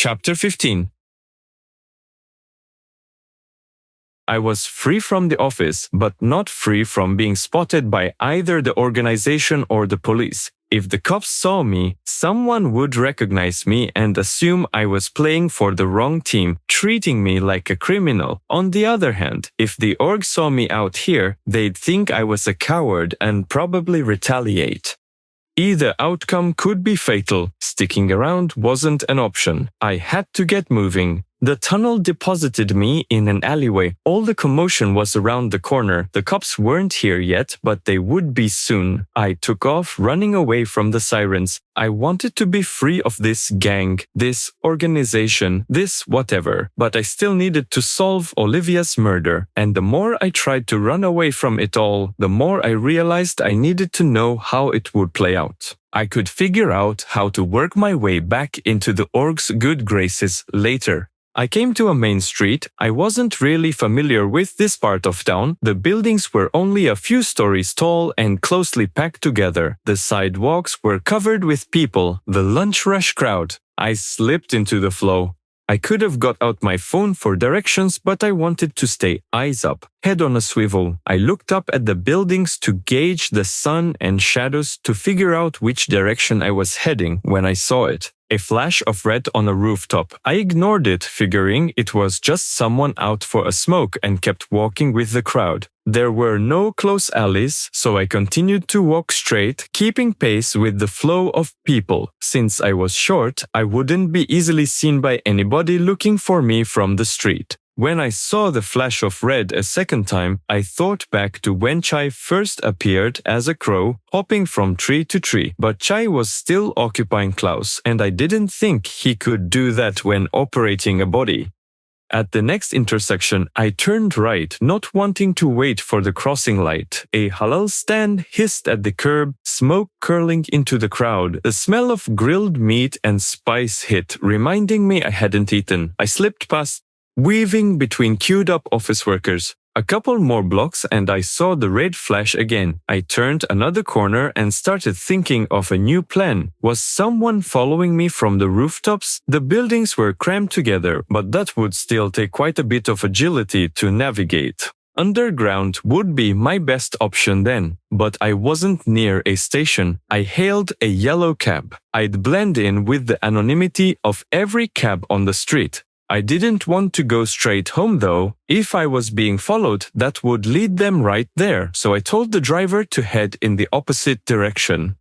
Chapter 15. I was free from the office, but not free from being spotted by either the organization or the police. If the cops saw me, someone would recognize me and assume I was playing for the wrong team, treating me like a criminal. On the other hand, if the org saw me out here, they'd think I was a coward and probably retaliate. Either outcome could be fatal. Sticking around wasn't an option. I had to get moving. The tunnel deposited me in an alleyway. All the commotion was around the corner. The cops weren't here yet, but they would be soon. I took off, running away from the sirens. I wanted to be free of this gang, this organization, this whatever. But I still needed to solve Olivia's murder. And the more I tried to run away from it all, the more I realized I needed to know how it would play out. I could figure out how to work my way back into the org's good graces later. I came to a main street. I wasn't really familiar with this part of town. The buildings were only a few stories tall and closely packed together. The sidewalks were covered with people, the lunch rush crowd. I slipped into the flow. I could have got out my phone for directions, but I wanted to stay eyes up, head on a swivel. I looked up at the buildings to gauge the sun and shadows to figure out which direction I was heading when I saw it. A flash of red on a rooftop. I ignored it, figuring it was just someone out for a smoke, and kept walking with the crowd. There were no close alleys, so I continued to walk straight, keeping pace with the flow of people. Since I was short, I wouldn't be easily seen by anybody looking for me from the street. When I saw the flash of red a second time, I thought back to when Chai first appeared as a crow, hopping from tree to tree. But Chai was still occupying Klaus, and I didn't think he could do that when operating a body. At the next intersection, I turned right, not wanting to wait for the crossing light. A halal stand hissed at the curb, smoke curling into the crowd. The smell of grilled meat and spice hit, reminding me I hadn't eaten. I slipped past, weaving between queued-up office workers. A couple more blocks and I saw the red flash again. I turned another corner and started thinking of a new plan. Was someone following me from the rooftops? The buildings were crammed together, but that would still take quite a bit of agility to navigate. Underground would be my best option then, but I wasn't near a station. I hailed a yellow cab. I'd blend in with the anonymity of every cab on the street. I didn't want to go straight home though. If I was being followed, that would lead them right there, so I told the driver to head in the opposite direction.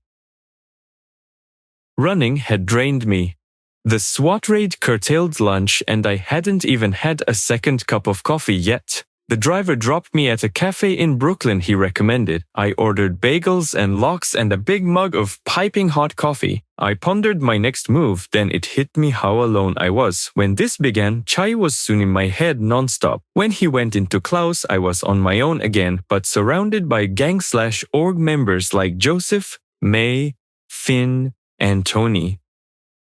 Running had drained me. The SWAT raid curtailed lunch and I hadn't even had a second cup of coffee yet. The driver dropped me at a cafe in Brooklyn he recommended. I ordered bagels and lox and a big mug of piping hot coffee. I pondered my next move, then it hit me how alone I was. When this began, Chai was soon in my head non-stop. When he went into Klaus, I was on my own again, but surrounded by gang/org members like Joseph, May, Finn, and Tony.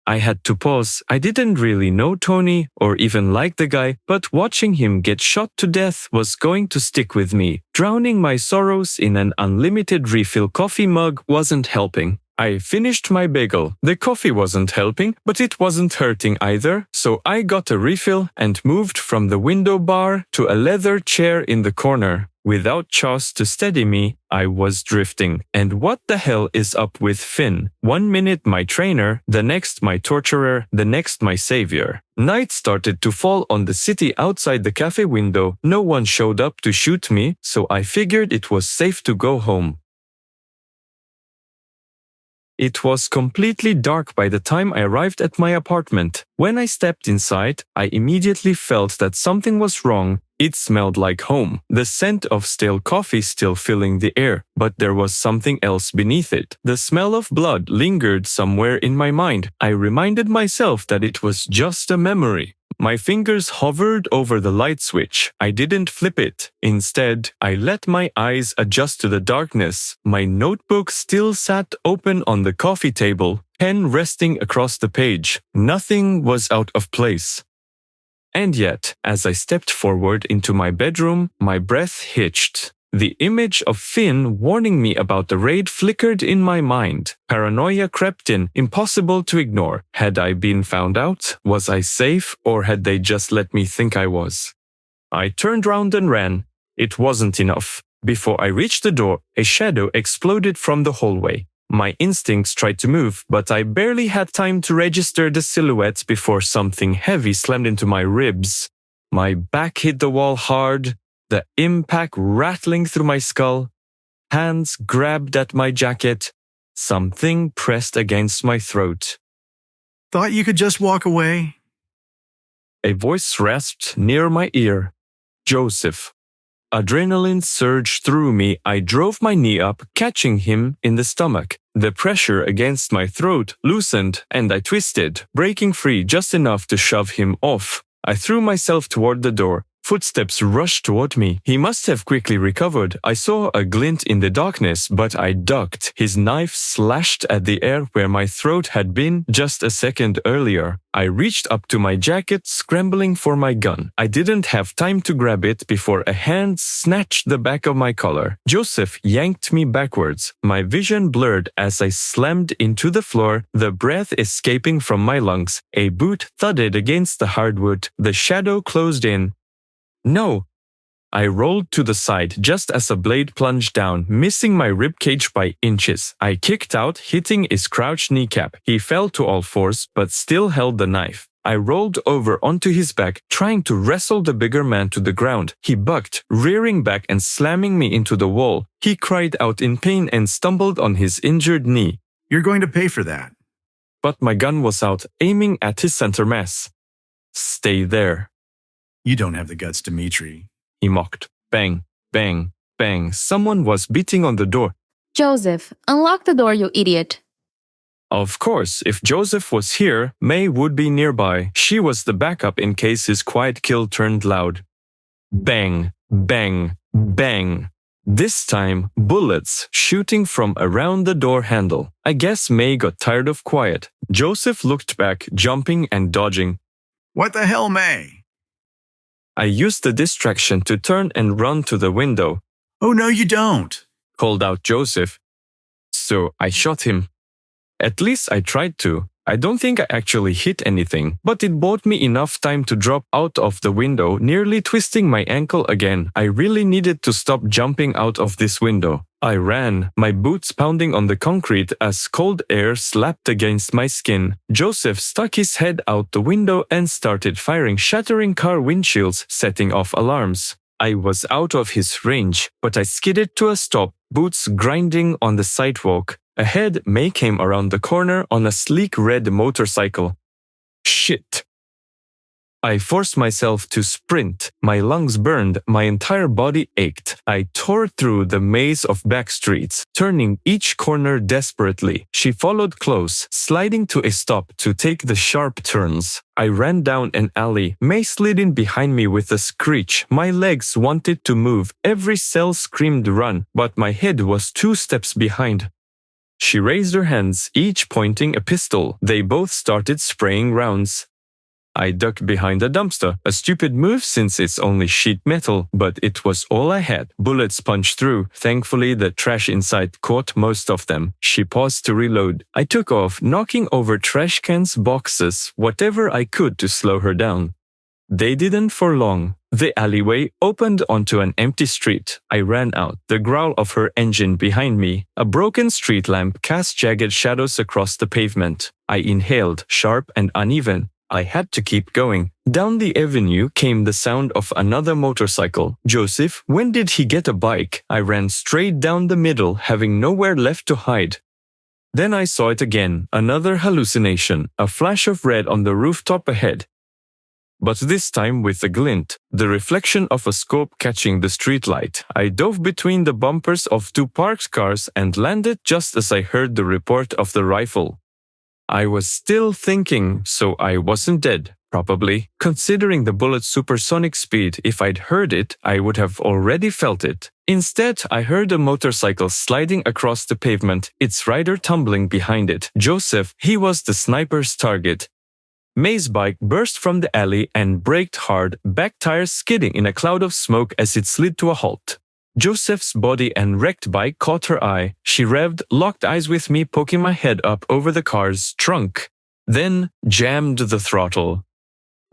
I had to pause. I didn't really know Tony or even like the guy, but watching him get shot to death was going to stick with me. Drowning my sorrows in an unlimited refill coffee mug wasn't helping. I finished my bagel. The coffee wasn't helping, but it wasn't hurting either, so I got a refill and moved from the window bar to a leather chair in the corner. Without Chas to steady me, I was drifting. And what the hell is up with Finn? 1 minute my trainer, the next my torturer, the next my savior. Night started to fall on the city outside the cafe window. No one showed up to shoot me, so I figured it was safe to go home. It was completely dark by the time I arrived at my apartment. When I stepped inside, I immediately felt that something was wrong. It smelled like home. The scent of stale coffee still filling the air, but there was something else beneath it. The smell of blood lingered somewhere in my mind. I reminded myself that it was just a memory. My fingers hovered over the light switch. I didn't flip it. Instead, I let my eyes adjust to the darkness. My notebook still sat open on the coffee table, pen resting across the page. Nothing was out of place. And yet, as I stepped forward into my bedroom, my breath hitched. The image of Finn warning me about the raid flickered in my mind. Paranoia crept in, impossible to ignore. Had I been found out? Was I safe? Or had they just let me think I was? I turned round and ran. It wasn't enough. Before I reached the door, a shadow exploded from the hallway. My instincts tried to move, but I barely had time to register the silhouette before something heavy slammed into my ribs. My back hit the wall hard, the impact rattling through my skull. Hands grabbed at my jacket. Something pressed against my throat. Thought you could just walk away? A voice rasped near my ear. Joseph. Adrenaline surged through me. I drove my knee up, catching him in the stomach. The pressure against my throat loosened, and I twisted, breaking free just enough to shove him off. I threw myself toward the door. Footsteps rushed toward me. He must have quickly recovered. I saw a glint in the darkness, but I ducked. His knife slashed at the air where my throat had been just a second earlier. I reached up to my jacket, scrambling for my gun. I didn't have time to grab it before a hand snatched the back of my collar. Joseph yanked me backwards. My vision blurred as I slammed into the floor, the breath escaping from my lungs. A boot thudded against the hardwood. The shadow closed in. No! I rolled to the side just as a blade plunged down, missing my ribcage by inches. I kicked out, hitting his crouched kneecap. He fell to all fours, but still held the knife. I rolled over onto his back, trying to wrestle the bigger man to the ground. He bucked, rearing back and slamming me into the wall. He cried out in pain and stumbled on his injured knee. You're going to pay for that. But my gun was out, aiming at his center mass. Stay there. You don't have the guts, Dimitri. He mocked. Bang, bang, bang. Someone was beating on the door. Joseph, unlock the door, you idiot. Of course, if Joseph was here, May would be nearby. She was the backup in case his quiet kill turned loud. Bang, bang, bang. This time, bullets shooting from around the door handle. I guess May got tired of quiet. Joseph looked back, jumping and dodging. What the hell, May? I used the distraction to turn and run to the window. Oh, no, you don't, called out Joseph. So I shot him. At least I tried to. I don't think I actually hit anything, but it bought me enough time to drop out of the window, nearly twisting my ankle again. I really needed to stop jumping out of this window. I ran, my boots pounding on the concrete as cold air slapped against my skin. Joseph stuck his head out the window and started firing, shattering car windshields, setting off alarms. I was out of his range, but I skidded to a stop, boots grinding on the sidewalk. Ahead, May came around the corner on a sleek red motorcycle. Shit! I forced myself to sprint. My lungs burned, my entire body ached. I tore through the maze of back streets, turning each corner desperately. She followed close, sliding to a stop to take the sharp turns. I ran down an alley. May slid in behind me with a screech. My legs wanted to move. Every cell screamed run, but my head was 2 steps behind. She raised her hands, each pointing a pistol. They both started spraying rounds. I ducked behind a dumpster, a stupid move since it's only sheet metal, but it was all I had. Bullets punched through. Thankfully, the trash inside caught most of them. She paused to reload. I took off, knocking over trash cans, boxes, whatever I could to slow her down. They didn't for long. The alleyway opened onto an empty street. I ran out, the growl of her engine behind me. A broken street lamp cast jagged shadows across the pavement. I inhaled, sharp and uneven. I had to keep going. Down the avenue came the sound of another motorcycle. Joseph, when did he get a bike? I ran straight down the middle, having nowhere left to hide. Then I saw it again, another hallucination, a flash of red on the rooftop ahead. But this time with a glint, the reflection of a scope catching the streetlight. I dove between the bumpers of 2 parked cars and landed just as I heard the report of the rifle. I was still thinking, so I wasn't dead, probably. Considering the bullet's supersonic speed, if I'd heard it, I would have already felt it. Instead, I heard a motorcycle sliding across the pavement, its rider tumbling behind it. Joseph, he was the sniper's target. May's bike burst from the alley and braked hard, back tires skidding in a cloud of smoke as it slid to a halt. Joseph's body and wrecked bike caught her eye. She revved, locked eyes with me, poking my head up over the car's trunk, then jammed the throttle.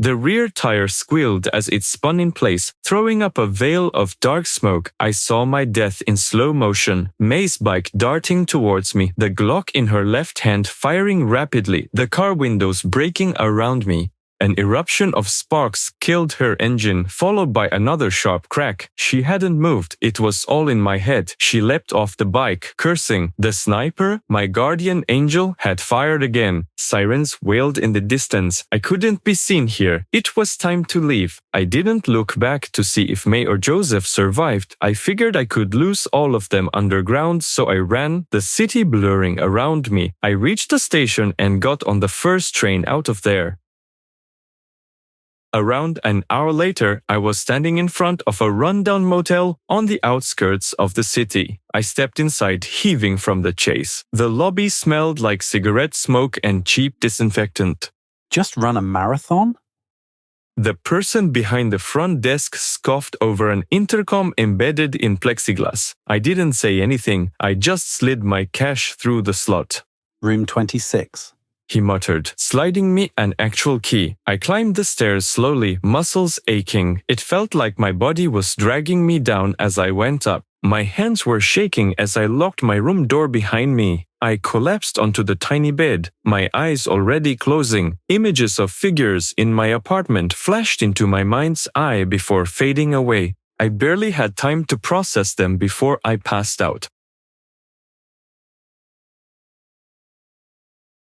The rear tire squealed as it spun in place, throwing up a veil of dark smoke. I saw my death in slow motion. May's bike darting towards me, the Glock in her left hand firing rapidly, the car windows breaking around me. An eruption of sparks killed her engine, followed by another sharp crack. She hadn't moved. It was all in my head. She leapt off the bike, cursing. The sniper, my guardian angel, had fired again. Sirens wailed in the distance. I couldn't be seen here. It was time to leave. I didn't look back to see if May or Joseph survived. I figured I could lose all of them underground, so I ran, the city blurring around me. I reached the station and got on the first train out of there. Around an hour later, I was standing in front of a rundown motel on the outskirts of the city. I stepped inside, heaving from the chase. The lobby smelled like cigarette smoke and cheap disinfectant. Just run a marathon? The person behind the front desk scoffed over an intercom embedded in plexiglass. I didn't say anything. I just slid my cash through the slot. Room 26. He muttered, sliding me an actual key. I climbed the stairs slowly, muscles aching. It felt like my body was dragging me down as I went up. My hands were shaking as I locked my room door behind me. I collapsed onto the tiny bed, my eyes already closing. Images of figures in my apartment flashed into my mind's eye before fading away. I barely had time to process them before I passed out.